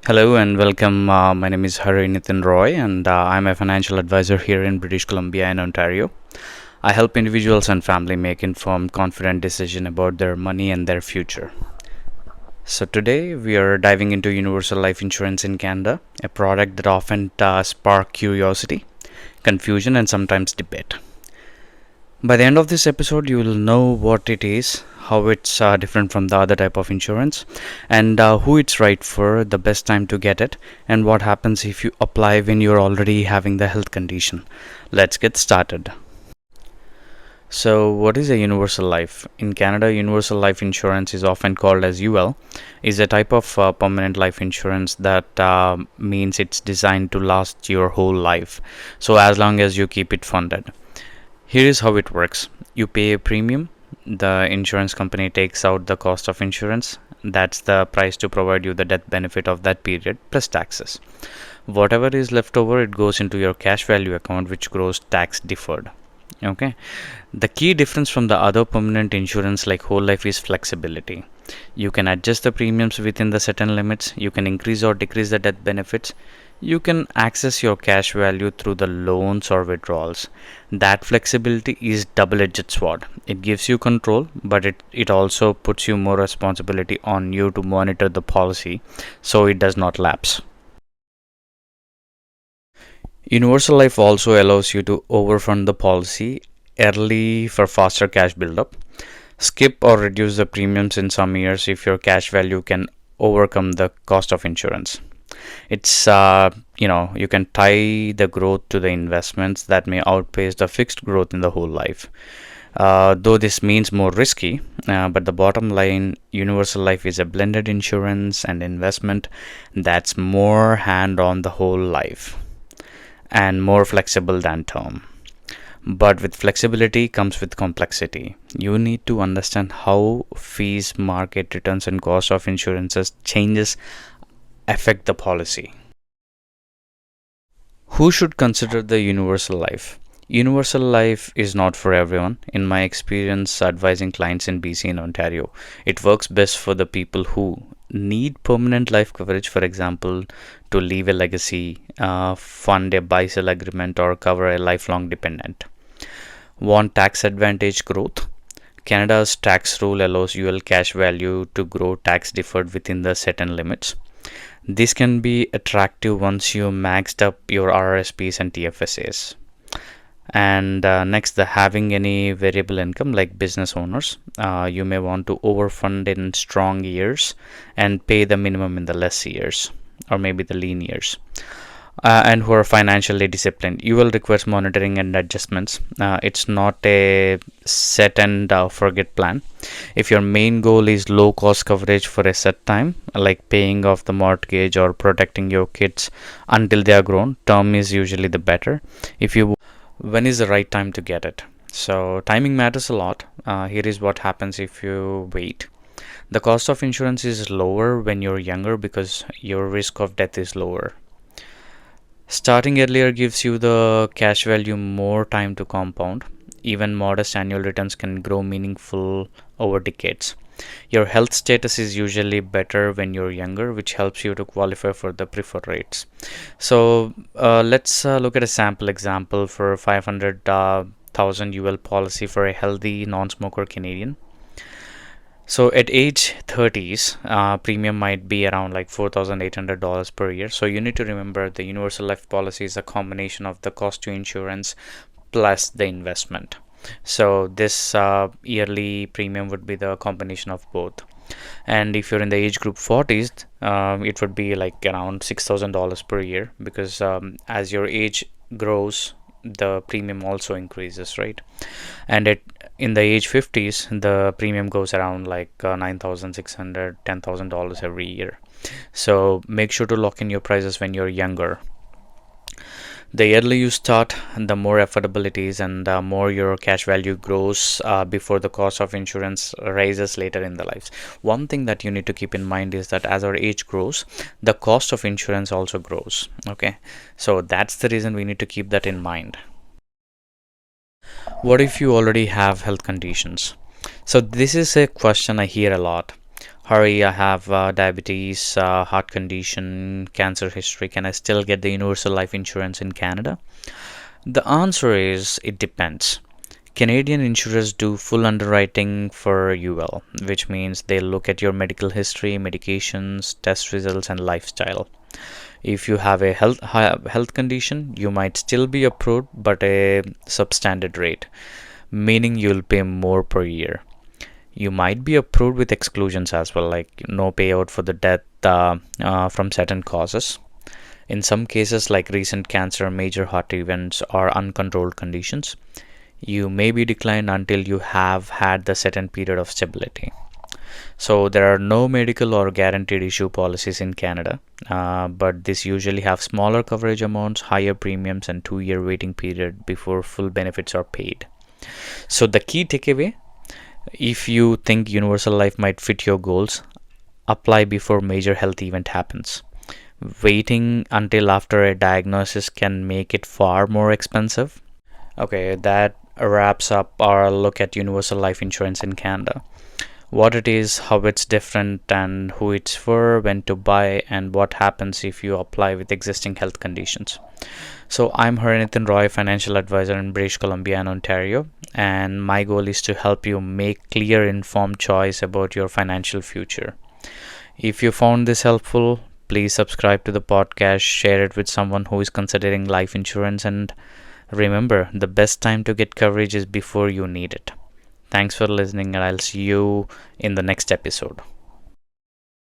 Hello and welcome. My name is Hari Nitin Roy, and I'm a financial advisor here in British Columbia and Ontario. I help individuals and family make informed, confident decisions about their money and their future. So today we are diving into universal life insurance in Canada, a product that often sparks curiosity, confusion, and sometimes debate. By the end of this episode, you will know what it is, how it's different from the other type of insurance, and who it's right for, the best time to get it, and what happens if you apply when you're already having the health condition. Let's get started. So, what is a universal life? In Canada, universal life insurance is often called as UL, is a type of permanent life insurance that means it's designed to last your whole life. So, as long as you keep it funded. Here is how it works. You pay a premium. The insurance company takes out the cost of insurance. That's the price to provide you the death benefit of that period plus taxes. Whatever is left over, it goes into your cash value account, which grows tax deferred. Okay. The key difference from the other permanent insurance like whole life is flexibility. You can adjust the premiums within the certain limits. You can increase or decrease the death benefits. You can access your cash value through the loans or withdrawals. That flexibility is double-edged sword. It gives you control, but it also puts you more responsibility on you to monitor the policy so it does not lapse. Universal Life also allows you to overfund the policy early for faster cash buildup. Skip or reduce the premiums in some years if your cash value can overcome the cost of insurance. It's you can tie the growth to the investments that may outpace the fixed growth in the whole life. Though this means more risky, but the bottom line, universal life is a blended insurance and investment that's more hand on the whole life and more flexible than term. But with flexibility comes with complexity. You need to understand how fees, market returns, and cost of insurances changes affect the policy. Who should consider the universal life? Universal life is not for everyone. In my experience advising clients in BC and Ontario, it works best for the people who need permanent life coverage, for example, to leave a legacy, fund a buy sell agreement, or cover a lifelong dependent. Want tax advantage growth? Canada's tax rule allows UL cash value to grow tax deferred within the certain limits. This can be attractive once you maxed up your RRSPs and TFSAs. And next, the having any variable income like business owners, you may want to overfund in strong years and pay the minimum in the less years or maybe the lean years. And who are financially disciplined, you will require monitoring and adjustments. It's not a set and forget plan. If your main goal is low cost coverage for a set time, like paying off the mortgage or protecting your kids until they are grown, term is usually the better. If you When is the right time to get it? So timing matters a lot. Here is what happens if you wait. The cost of insurance is lower when you're younger because your risk of death is lower. Starting earlier gives you the cash value more time to compound. Even modest annual returns can grow meaningful over decades. Your health status is usually better when you're younger, which helps you to qualify for the preferred rates. So let's look at a sample example for 500,000 UL policy for a healthy non-smoker Canadian. So at age 30s, premium might be around like $4,800 per year. So you need to remember the universal life policy is a combination of the cost to insurance plus the investment. So this yearly premium would be the combination of both. And if you're in the age group 40s, it would be like around $6,000 per year because as your age grows, the premium also increases, right? And in the age 50s, the premium goes around like $9,600, $10,000 every year. So make sure to lock in your prices when you're younger. The earlier you start, the more affordable it is, and the more your cash value grows before the cost of insurance rises later in the lives. One thing that you need to keep in mind is that as our age grows, the cost of insurance also grows. Okay, so that's the reason we need to keep that in mind. What if you already have health conditions? So this is a question I hear a lot. Hurry, I have diabetes, heart condition, cancer history. Can I still get the universal life insurance in Canada? The answer is it depends. Canadian insurers do full underwriting for UL, which means they look at your medical history, medications, test results, and lifestyle. If you have a health condition, you might still be approved, but a substandard rate, meaning you'll pay more per year. You might be approved with exclusions as well, like no payout for the death from certain causes. In some cases, like recent cancer, major heart events, or uncontrolled conditions, you may be declined until you have had the certain period of stability. So there are no medical or guaranteed issue policies in Canada, but this usually have smaller coverage amounts, higher premiums, and 2 year waiting period before full benefits are paid. So the key takeaway: if you think universal life might fit your goals, apply before major health event happens. Waiting until after a diagnosis can make it far more expensive. Okay, that wraps up our look at universal life insurance in Canada. What it is, how it's different, and who it's for, when to buy, and what happens if you apply with existing health conditions. So, I'm Harinithan Roy, financial advisor in British Columbia and Ontario, and my goal is to help you make clear, informed choice about your financial future. If you found this helpful, please subscribe to the podcast, share it with someone who is considering life insurance, and remember, the best time to get coverage is before you need it. Thanks for listening, and I'll see you in the next episode.